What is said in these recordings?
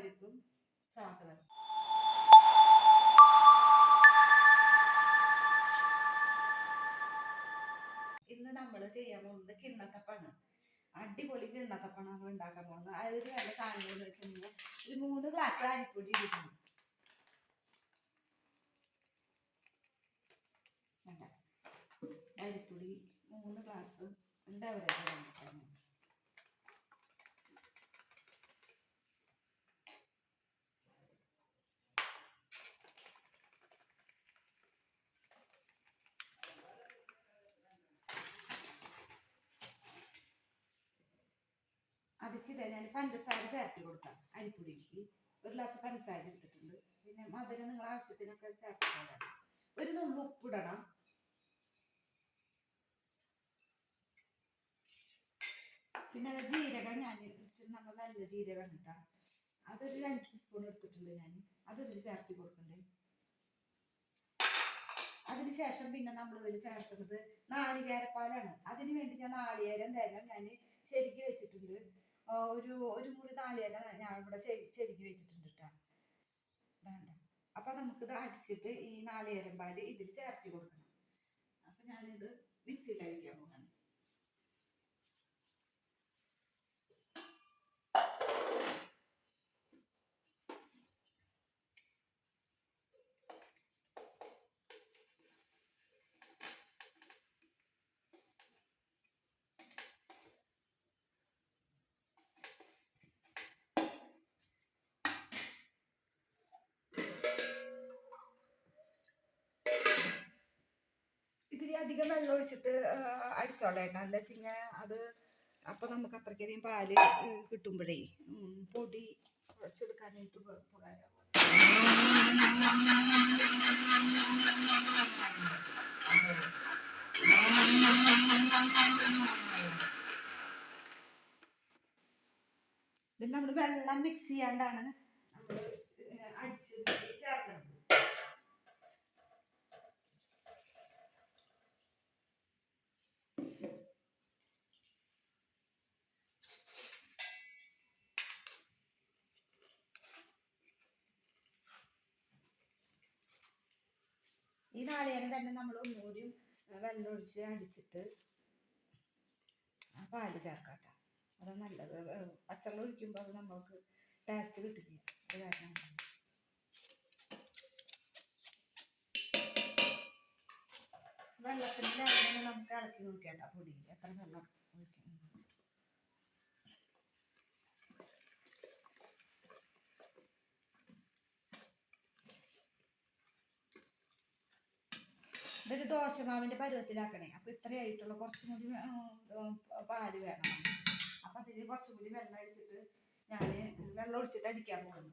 എല്ലാവർക്കും സ്വാഗതം. ഇന്ന് നമ്മൾ ചെയ്യാൻ പോകുന്നത് കിണ്ണത്തപ്പാണ്. അടിപൊളി കിണ്ണത്തപ്പാണ് നമ്മൾ ഉണ്ടാക്കാൻ പോകുന്നത്. അതിൽ നല്ല സാധനങ്ങൾ എന്ന് വെച്ചിട്ടുണ്ടെങ്കിൽ ഒരു 3 ഗ്ലാസ് അരിപ്പൊടി ഇടുന്നു. അരിപ്പൊടി 3 ഗ്ലാസ് ഉണ്ടാവില്ല. അതിക്ക് തന്നെ പഞ്ചസാര ചേർത്ത് കൊടുക്കാം. അരിപ്പൊടിക്ക് 1 ഗ്ലാസ് പഞ്ചസാര എടുത്തിട്ടുണ്ട്. പിന്നെ മധുരം നിങ്ങൾ ആവശ്യത്തിനൊക്കെ ചേർത്ത് കൊടുക്കണം. ഒരു നുള്ളു ഉപ്പിടണം. പിന്നെ അത് ജീരകം ഞാൻ നമ്മൾ നല്ല ജീരകം ഇട്ടാ അതൊരു 2 ടീസ്പൂൺ എടുത്തിട്ടുണ്ട്. ഞാൻ അതിൽ ചേർത്ത് കൊടുക്കണ്ടേ. അതിനുശേഷം പിന്നെ നമ്മൾ ഇതിൽ ചേർക്കുന്നത് നാളികേരപ്പാലാണ്. അതിന് വേണ്ടി ഞാൻ നാളികേരം തേങ്ങ ഞാൻ ചെരുക്കി വെച്ചിട്ടുണ്ട്. ഒരു മുറി നാളികേരം ഞാൻ ഇവിടെ ചെരുക്കി വെച്ചിട്ടുണ്ട് കേട്ടോ. വേണ്ട. അപ്പൊ നമുക്കിത് അടിച്ചിട്ട് ഈ നാളികേരം പാല് ഇതിൽ ചേർത്ത് കൊടുക്കണം. അപ്പൊ ഞാനിത് മിക്സിയിൽ അടിക്കാൻ പോകാം. ഇത്തിരി അധികം വെള്ളം ഒഴിച്ചിട്ട് അടിച്ചോളേണ്ട. എന്താ വെച്ചാൽ അത് അപ്പൊ നമുക്ക് അത്രയ്ക്കധികം പാല് കിട്ടുമ്പോഴേ പൊടി കുഴച്ചെടുക്കാനായിട്ട് ഉപകാരമാവും. ഇത് നമ്മൾ വെള്ളം മിക്സ് ചെയ്യാണ്ടാണ് നമ്മൾ അടിച്ച് ചേർക്കുന്നത്. ഈ നാളികേരം തന്നെ നമ്മൾ ഒന്നുകൂടി വെള്ളം ഒഴിച്ച് അടിച്ചിട്ട് പാല് ചേർക്കാം. അത് നല്ലത്. പച്ചവെള്ളം ഒഴിക്കുമ്പോൾ അത് നമ്മൾക്ക് ടേസ്റ്റ് കിട്ടില്ല. അത് കാരണം വെള്ളത്തിൻ്റെ നമുക്ക് ഇളക്കി നോക്കിയാട്ടോ പൊടി എത്ര വെള്ളം ഒഴിക്കണം. ഇതൊരു ദോശമാവിൻ്റെ പരുവത്തിലാക്കണേ. അപ്പൊ ഇത്രയായിട്ടുള്ള കുറച്ചും കൂടി പാല് വേണം. അപ്പൊ അതിന് കുറച്ചും കൂടി വെള്ളം ഒഴിച്ചിട്ട് ഞാൻ വെള്ളം ഒഴിച്ചിട്ട് അടിക്കാൻ പോകുന്നു.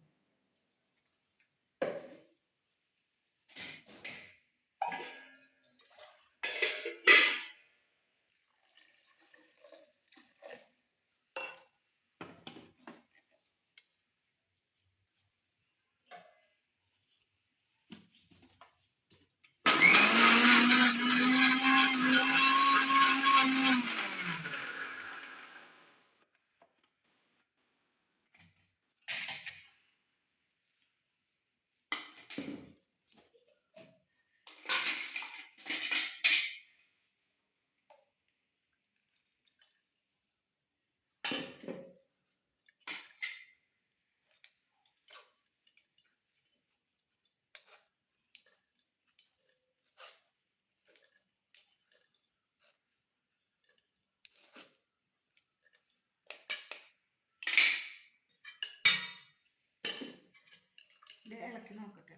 ഇത് ഇളക്കി നോക്കട്ടെ.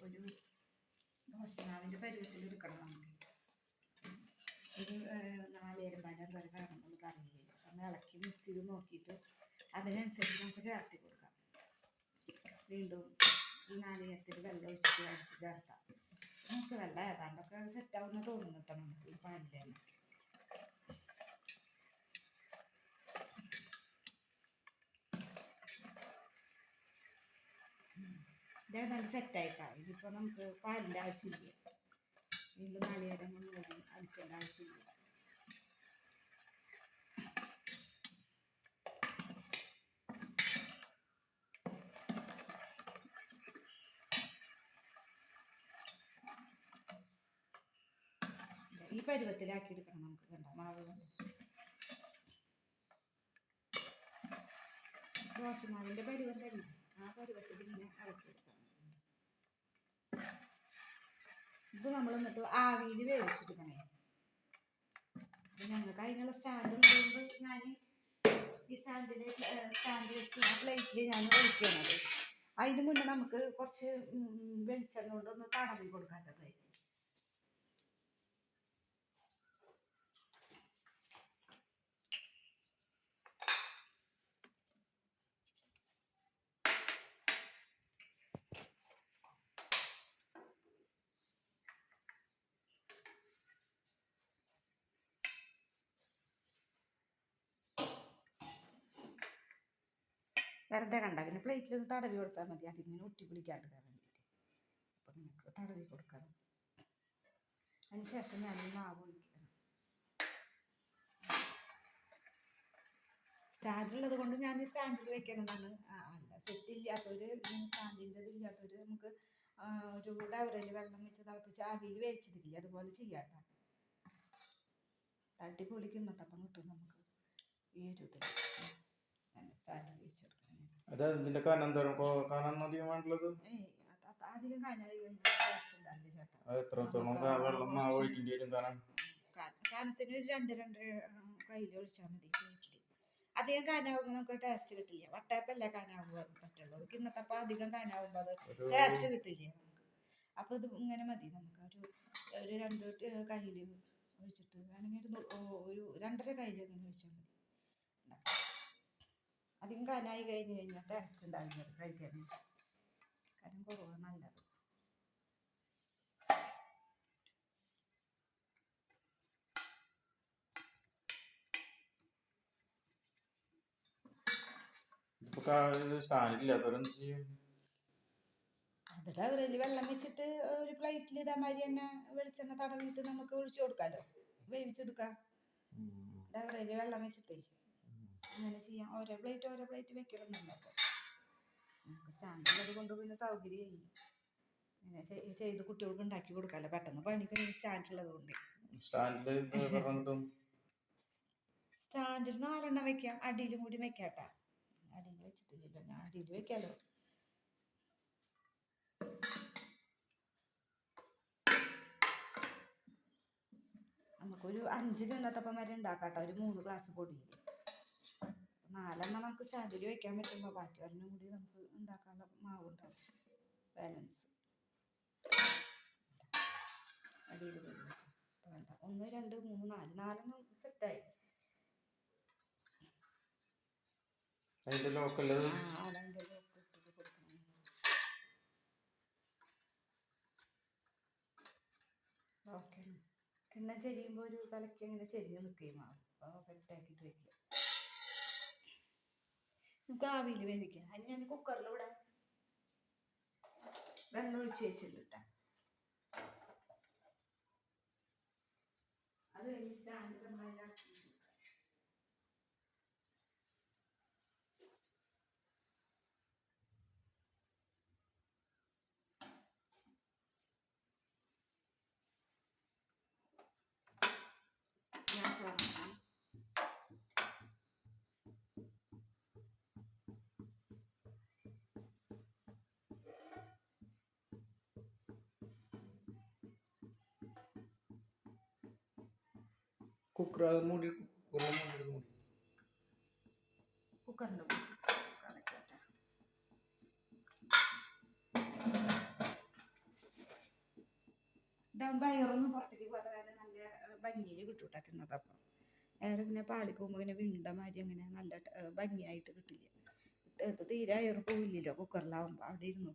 ഒരു ദോശമാവിൻ്റെ പരുവത്തിൽ എടുക്കണം. നമുക്ക് ഒരു നാളികേരം പാല് വരെ വേണം നമുക്ക് അറിയില്ല. ഒന്ന് ഇളക്കി മിക്സ് ചെയ്ത് നോക്കിയിട്ട് അതിനനുസരിച്ച് നമുക്ക് ചേർത്തി കൊടുക്കാം. വീണ്ടും ഈ നാളികേരത്തിൽ വെള്ളം ഒഴിച്ചിട്ട് അടിച്ച് ചേർത്താം. നമുക്ക് വെള്ളം ഏതാണ്ടൊക്കെ സെറ്റാവുന്ന തോന്നുന്നു കേട്ടോ. നമുക്ക് ഈ പാലിൻ്റെ ഇതേതാണ്ട് സെറ്റായിട്ടാണ്. ഇതിപ്പോൾ നമുക്ക് പാലിൻ്റെ ആവശ്യമില്ല. ഇതിൽ നാളികേരം ഒന്നും അടിക്കേണ്ട ആവശ്യമില്ല. പരുവത്തിലാക്കി എടുക്കണം നമുക്ക്. കണ്ട മാവ് ദോശമാവിൻ്റെ പരുവം തന്നെ, ആ പരുവത്തിൽ ഇങ്ങനെ ഇളക്കിയെടുക്കണം. ഇത് നമ്മൾ എന്നിട്ട് ആവിയിൽ വേവിച്ചെടുക്കണേ. ഞങ്ങൾക്ക് അതിനുള്ള സ്റ്റാൻഡ് ഉള്ളതുകൊണ്ട് ഞാൻ ഈ സ്റ്റാൻഡ് വെച്ച് ആ പ്ലേറ്റിൽ ഞാൻ ഒഴിക്കണത്. അതിന് മുന്നേ നമുക്ക് കുറച്ച് വെളിച്ചെണ്ണ കൊണ്ടൊന്ന് തടവി കൊടുക്കാൻ പ്ലേറ്റ്. വെറുതെ കണ്ട പിന്നെ പ്ലേറ്റിലൊന്ന് തടവി കൊടുത്താൽ മതി, അതിങ്ങനെ ഒട്ടി പിടിക്കാണ്ട് വേണ്ടിയിട്ട്. അപ്പം നിങ്ങൾക്ക് തടവി കൊടുക്കണം. അതിനുശേഷം ഞാൻ മാവ് ഒഴിക്കണം. സ്റ്റാൻഡുള്ളത് കൊണ്ട് ഞാൻ സ്റ്റാൻഡിൽ വെക്കണമെന്നാണ്. അല്ല സെറ്റ് ഇല്ലാത്തവർ, സ്റ്റാൻഡിൻ്റെ ഇല്ലാത്തവർ നമുക്ക് ഒരു ഡവറിൽ വെള്ളം വെച്ച് തിളപ്പിച്ച് ആവിയിൽ വേവിച്ചിട്ടില്ല അതുപോലെ ചെയ്യാം. തട്ടിപ്പൊളിക്ക് ഇന്നത്തപ്പം കിട്ടും നമുക്ക് ഈ ഒരു ഇതിൽ. സ്റ്റാൻഡിൽ വെച്ചെടുക്കണം. അതിന്റെ കനം കനം അധികം വേണ്ടത്? അധികം കനത്തിന് ഒരു 2-2 കയ്യിൽ ഒഴിച്ചാൽ മതി. അധികം കനാവുമ്പോൾ നമുക്ക് ടേസ്റ്റ് കിട്ടില്ല. വട്ടയപ്പല്ല കനാവുമ്പോൾ പറ്റുള്ളൂ. കിണ്ണത്തപ്പം അധികം കനാവുമ്പോൾ അത് ടേസ്റ്റ് കിട്ടില്ല നമുക്ക്. അപ്പോൾ ഇത് ഇങ്ങനെ മതി. നമുക്ക് ഒരു 2 കയ്യിൽ ഒഴിച്ചിട്ട് അല്ലെങ്കിൽ ഒരു 2.5 കയ്യിൽ ഇങ്ങനെ ഒഴിച്ചാൽ മതി. അധികം കനായി കഴിഞ്ഞ് കഴിഞ്ഞാൽ ടേസ്റ്റ് ഉണ്ടാവില്ല കഴിക്കാൻ. കനം കുറവ് നല്ലത്. അതിൽ അവരിൽ വെള്ളം വെച്ചിട്ട് ഒരു പ്ലേറ്റിൽ ഇതേമാതിരി തന്നെ വെളിച്ചെണ്ണ തടവിട്ട് നമുക്ക് ഒഴിച്ചു കൊടുക്കാമല്ലോ, വേവിച്ചെടുക്കാം. ഡവറയിൽ വെള്ളം വെച്ചിട്ടേ അങ്ങനെ ചെയ്യാം. ഓരോ പ്ലേറ്റ് വെക്കണമെന്നില്ല. അപ്പോൾ നമുക്ക് സ്റ്റാൻഡുള്ളത് കൊണ്ട് പിന്നെ സൗകര്യമായി ഇങ്ങനെ ചെയ്ത് കുട്ടികൾക്ക് ഉണ്ടാക്കി കൊടുക്കാമല്ലോ. പെട്ടെന്ന് പണി കഴിഞ്ഞ് സ്റ്റാൻഡുള്ളത് കൊണ്ട്. സ്റ്റാൻഡിൽ 4 വെക്കാം. അടിയിലും കൂടി വെക്കാട്ടാ. അടിയിൽ വെച്ചിട്ടില്ലല്ലോ, ഞാൻ അടിയിൽ വെക്കാലോ. നമുക്കൊരു 5 കിണ്ണത്തപ്പം വരെ ഉണ്ടാക്കാട്ടോ. ഒരു 3 ഗ്ലാസ് പൊടിയിൽ 4 നമുക്ക് സ്റ്റാൻഡിൽ വെക്കാൻ പറ്റുമ്പോൾ ബാക്കി ഒരെണ്ണം കൂടി നമുക്ക് ഉണ്ടാക്കാനുള്ള മാവുണ്ടാവും. ബാലൻസ് അടിയിൽ വേണ്ട. 1 2 3 4 4 സെറ്റായി. അതിന്റെ ലോക്കല് ഓക്കെ. കിണ്ണം ചെരിയുമ്പോൾ ഒരു തലയ്ക്ക് ഇങ്ങനെ ചെരിഞ്ഞ് നിൽക്കുകയും ആവും. അപ്പോൾ സെറ്റാക്കിയിട്ട് വയ്ക്കുക. നമുക്ക് ആവിയിൽ വേവിക്കാം. അതിന് ഞാൻ കുക്കറിലൂടെ വെള്ളം ഒഴിച്ച് വെച്ചിട്ടാ. അത് കഴിഞ്ഞ് സ്റ്റാൻഡ് നമ്മളതിലാക്കി കുക്കറിന്റെ മൂടി ഇതാകുമ്പോൾ അയറൊന്നും പുറത്തേക്ക് പോകാതെ നല്ല ഭംഗിയിൽ കിട്ടൂട്ടാ കിണ്ണത്തപ്പം. ഏറെ ഇങ്ങനെ പാളി പോകുമ്പോൾ ഇങ്ങനെ വിണ്ടമാതിരി അങ്ങനെ നല്ല ഭംഗിയായിട്ട് കിട്ടില്ല. ഇത് തീരെ അയറ് പോവില്ലല്ലോ കുക്കറിലാവുമ്പോൾ. അവിടെ ഇരുന്നു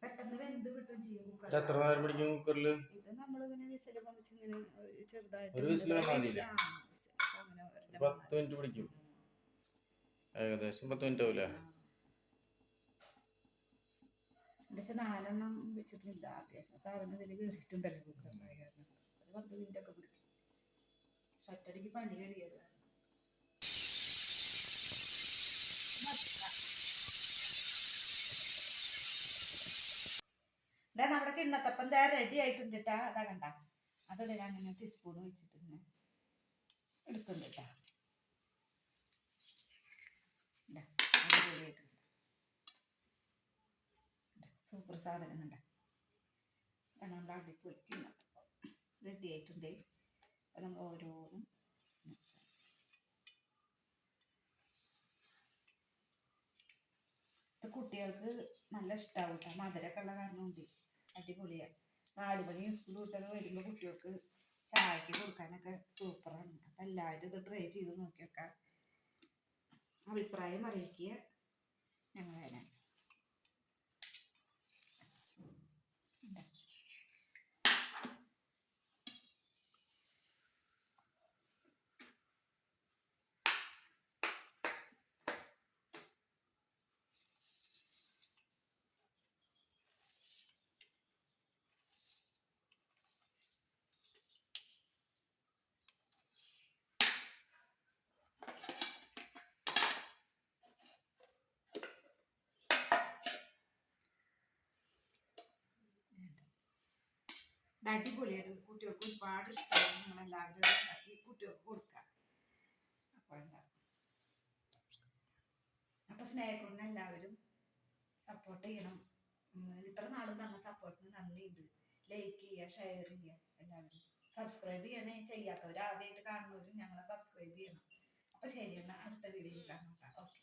പെട്ടെന്ന് വെന്ത് കിട്ടും ചെയ്യും കുക്കറിൽ. എത്ര നേരം പിടിക്കും കുക്കറിൽ? ഇത് നമ്മളിങ്ങനെ വിസിൽ വന്നിട്ട് ഇങ്ങനെ ചെറുതായിട്ട് 10 മിനിറ്റ് പിടിക്കും. ഏകദേശം 10 മിനിറ്റ് ആവില്ലേ? പക്ഷെ 4 വെച്ചിട്ടില്ല. അത്യാവശ്യം സാധനം ഇതിൽ കയറിയിട്ടുണ്ടല്ലോ കുക്കറിലായ കാരണം ഒരു 10 മിനിറ്റ് ഒക്കെ പിടിക്കും. ഷട്ടടിക്ക് പണി കഴിയത്. നമ്മുടെ കിണ്ണ അതാ റെഡി ആയിട്ടുണ്ട് കേട്ടാ. അതാ കണ്ട, അതല്ലേ ഞാൻ അങ്ങനെ ടീസ്പൂൺ വെച്ചിട്ട് ഇങ്ങനെ എടുക്കുന്നുണ്ട് കേട്ടാ. അടിപൊളിയായിട്ടുണ്ട്. സൂപ്പർ സാധനം കണ്ട, നമ്മൾ അടിപൊളിക്കുന്ന റെഡി ആയിട്ടുണ്ട്. അപ്പം നമ്മൾ ഓരോന്നും കുട്ടികൾക്ക് നല്ല ഇഷ്ടമാവും കേട്ടോ. മധുരമൊക്കെ ഉള്ള കാരണം കൊണ്ട് അടിപൊളിയാണ്. 4 മണി സ്കൂൾ വിട്ടൊക്കെ വരുമ്പോൾ കുട്ടികൾക്ക് ചായക്ക് കൊടുക്കാനൊക്കെ സൂപ്പറാണ്. അപ്പം എല്ലാവരും ഇത് ട്രൈ ചെയ്ത് നോക്കിയൊക്കെ അഭിപ്രായം അറിയിക്കുക. ഞങ്ങൾ തരാം. ഇത് അടിപൊളിയായിട്ട് കുട്ടികൾക്ക് ഒരുപാട് ഇഷ്ടമാണ്. നിങ്ങളെല്ലാവരും ഉണ്ടാക്കി കുട്ടികൾക്ക് കൊടുക്കാം. അപ്പോൾ സ്നേഹക്കൊണ്ട് എല്ലാവരും സപ്പോർട്ട് ചെയ്യണം. ഇത്ര നാളും തന്ന സപ്പോർട്ടിന് നന്ദിയുണ്ട്. ലൈക്ക് ചെയ്യുക, ഷെയർ ചെയ്യുക, എല്ലാവരും സബ്സ്ക്രൈബ് ചെയ്യണേ. ചെയ്യാത്തവർ, ആദ്യമായിട്ട് കാണുന്നവരും ഞങ്ങളെ സബ്സ്ക്രൈബ് ചെയ്യണം. അപ്പോൾ ശരി, എന്നാൽ അടുത്ത വീഡിയോയിൽ കാണാം. ഓക്കെ.